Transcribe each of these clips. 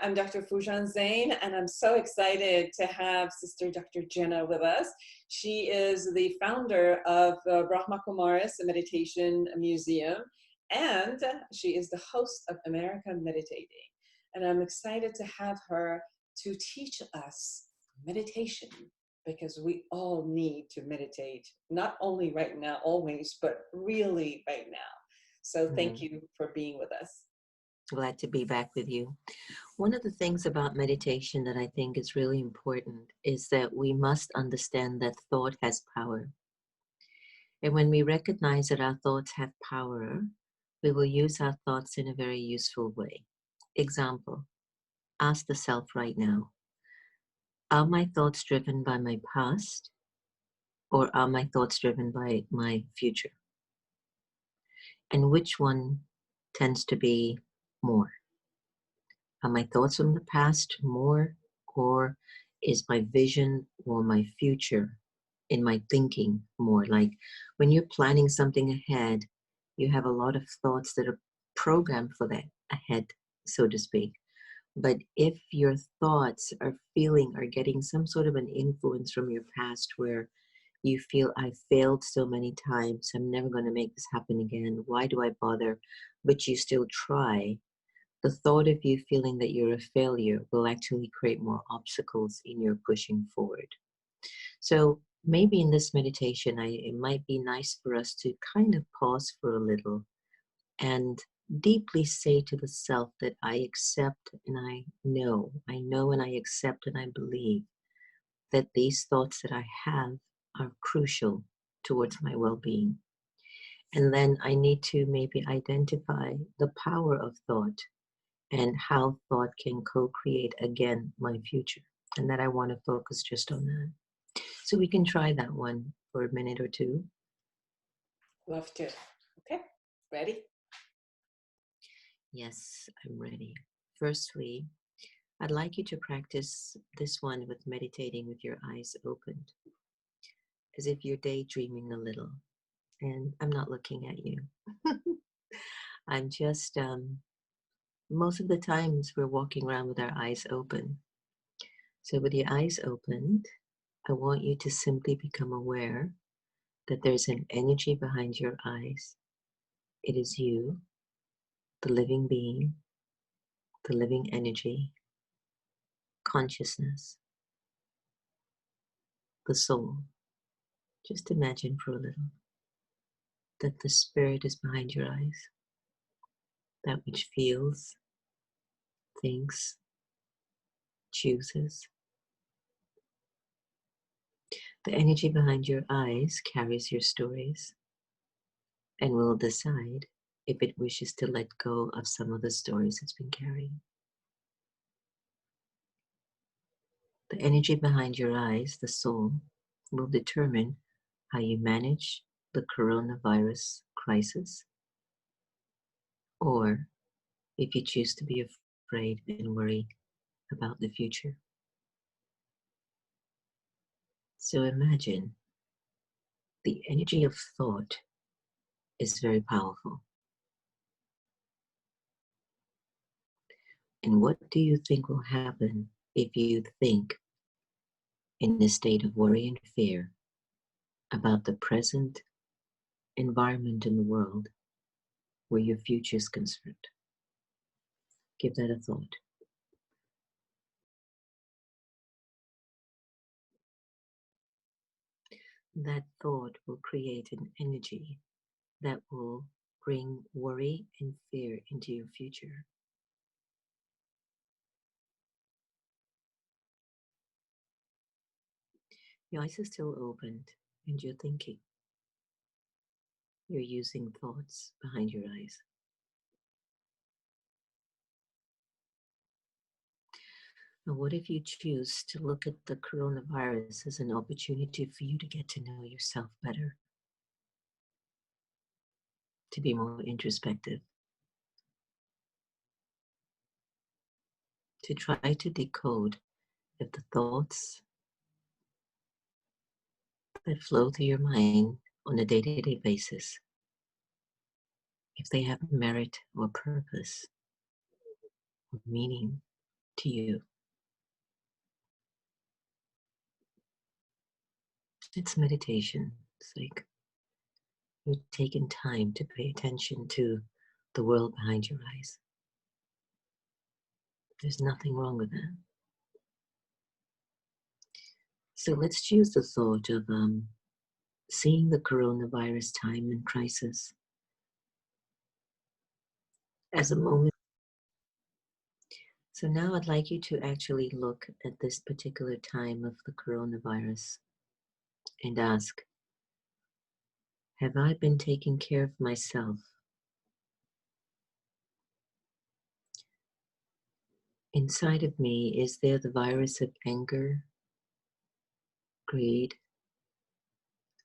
I'm Dr. Foojan Zeine, and I'm so excited to have Sister Dr. Jenna with us. She is the founder of Brahma Kumaris Meditation Museum, and she is the host of America Meditating. And I'm excited to have her to teach us meditation, because we all need to meditate, not only right now, always, but really right now. So thank you for being with us. Glad to be back with you. One of the things about meditation that I think is really important is that we must understand that thought has power. And when we recognize that our thoughts have power, we will use our thoughts in a very useful way. Example, ask the self right now, are my thoughts driven by my past, or are my thoughts driven by my future? And which one tends to be more? Are my thoughts from the past more, or is my vision or my future in my thinking more? Like when you're planning something ahead, you have a lot of thoughts that are programmed for that ahead, so to speak. But if your thoughts are getting some sort of an influence from your past where you feel, I failed so many times, I'm never going to make this happen again, why do I bother? But you still try. The thought of you feeling that you're a failure will actually create more obstacles in your pushing forward. So maybe in this meditation, it might be nice for us to kind of pause for a little and deeply say to the self that I accept and I know and I accept and I believe that these thoughts that I have are crucial towards my well-being. And then I need to maybe identify the power of thought and how thought can co-create again my future. And that I want to focus just on that. So we can try that one for a minute or two. Love to. Okay, ready? Yes, I'm ready. Firstly, I'd like you to practice this one with meditating with your eyes opened, as if you're daydreaming a little. And I'm not looking at you. I'm just, most of the times we're walking around with our eyes open. So with your eyes opened, I want you to simply become aware that there's an energy behind your eyes. It is you, the living being, the living energy, consciousness, the soul. Just imagine for a little that the spirit is behind your eyes, that which feels, thinks, chooses. The energy behind your eyes carries your stories and will decide if it wishes to let go of some of the stories it's been carrying. The energy behind your eyes, the soul, will determine how you manage the coronavirus crisis, or if you choose to be afraid and worry about the future. So imagine the energy of thought is very powerful. And what do you think will happen if you think in a state of worry and fear about the present environment in the world where your future is concerned? Give that a thought. That thought will create an energy that will bring worry and fear into your future. Your eyes are still opened and you're thinking. You're using thoughts behind your eyes. Now, what if you choose to look at the coronavirus as an opportunity for you to get to know yourself better, to be more introspective, to try to decode if the thoughts that flow through your mind on a day-to-day basis, if they have merit or purpose or meaning to you. It's meditation. It's like you're taking time to pay attention to the world behind your eyes. There's nothing wrong with that. So let's choose the thought of seeing the coronavirus time and crisis as a moment. So now I'd like you to actually look at this particular time of the coronavirus and ask, have I been taking care of myself? Inside of me, is there the virus of anger, greed,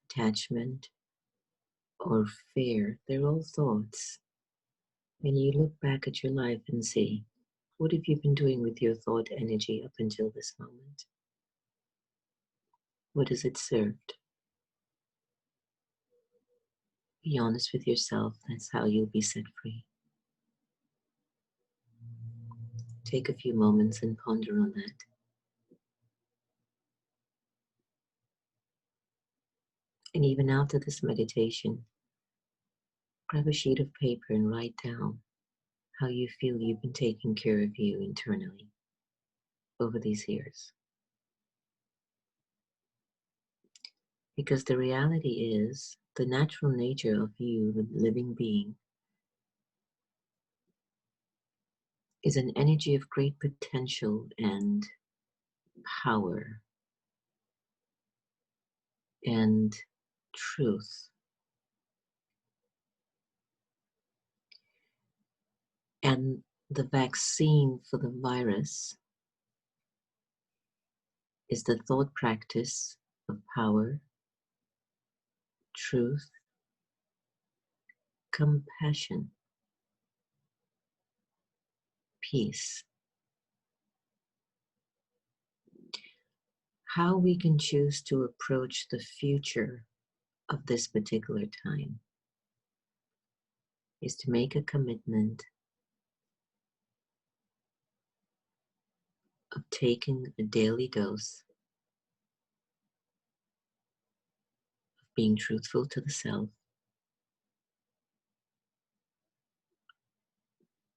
attachment, or fear? They're all thoughts. And you look back at your life and see, what have you been doing with your thought energy up until this moment? What has it served? Be honest with yourself. That's how you'll be set free. Take a few moments and ponder on that. And even after this meditation, grab a sheet of paper and write down how you feel you've been taking care of you internally over these years. Because the reality is, the natural nature of you, the living being, is an energy of great potential and power and truth. And the vaccine for the virus is the thought practice of power, truth, compassion, peace. How we can choose to approach the future of this particular time is to make a commitment of taking a daily dose of being truthful to the self,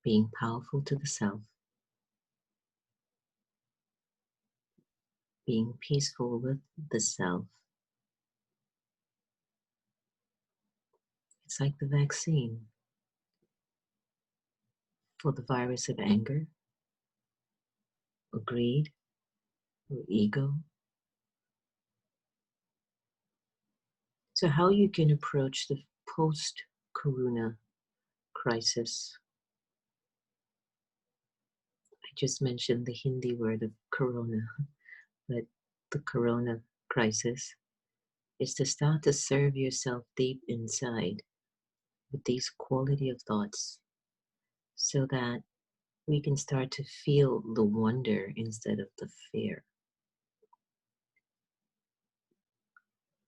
being powerful to the self, being peaceful with the self. It's like the vaccine for the virus of anger, or greed, or ego. So how you can approach the post-corona crisis. I just mentioned the Hindi word of corona, but the corona crisis is to start to serve yourself deep inside with these quality of thoughts so that we can start to feel the wonder instead of the fear.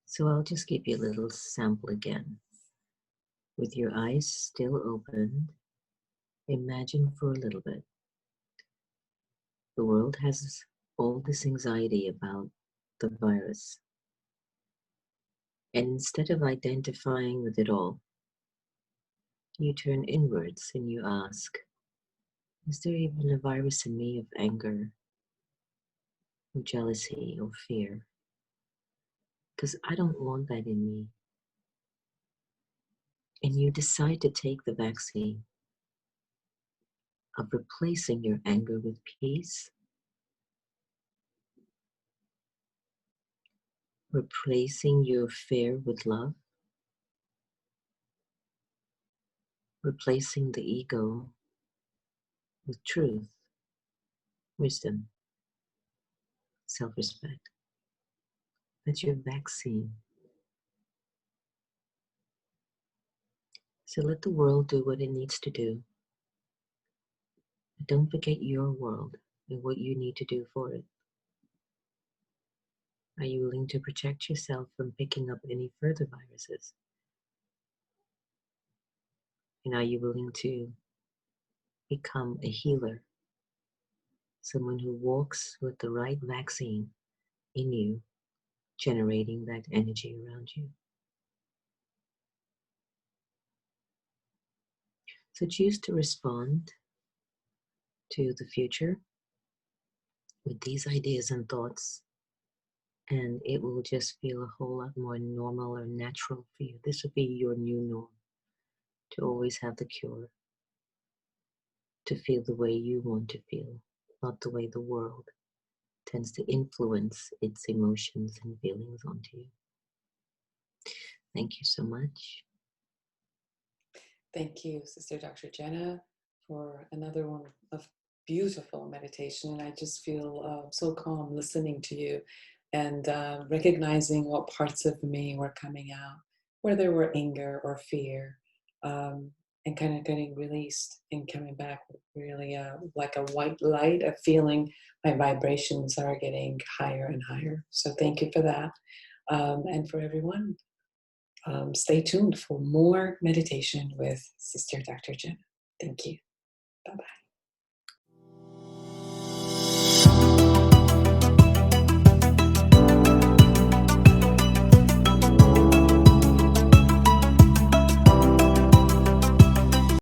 So I'll just give you a little sample again. With your eyes still open, imagine for a little bit. The world has all this anxiety about the virus. And instead of identifying with it all, you turn inwards and you ask, is there even a virus in me of anger, or jealousy, or fear? Because I don't want that in me. And you decide to take the vaccine of replacing your anger with peace, replacing your fear with love, replacing the ego with truth, wisdom, self-respect. That's your vaccine. So let the world do what it needs to do. But don't forget your world and what you need to do for it. Are you willing to protect yourself from picking up any further viruses? And are you willing to become a healer someone who walks with the right vaccine in you, generating that energy around you. So choose to respond to the future with these ideas and thoughts, and it will just feel a whole lot more normal or natural for you. This will be your new norm, to always have the cure, to feel the way you want to feel, not the way the world tends to influence its emotions and feelings onto you. Thank you so much. Thank you, Sister Dr. Jenna, for another one of beautiful meditation. And I just feel so calm listening to you and recognizing what parts of me were coming out, where there were anger or fear, and kind of getting released and coming back really like a white light, a feeling my vibrations are getting higher and higher. So thank you for that. And for everyone, stay tuned for more meditation with Sister Dr. Jenna. Thank you. Bye-bye.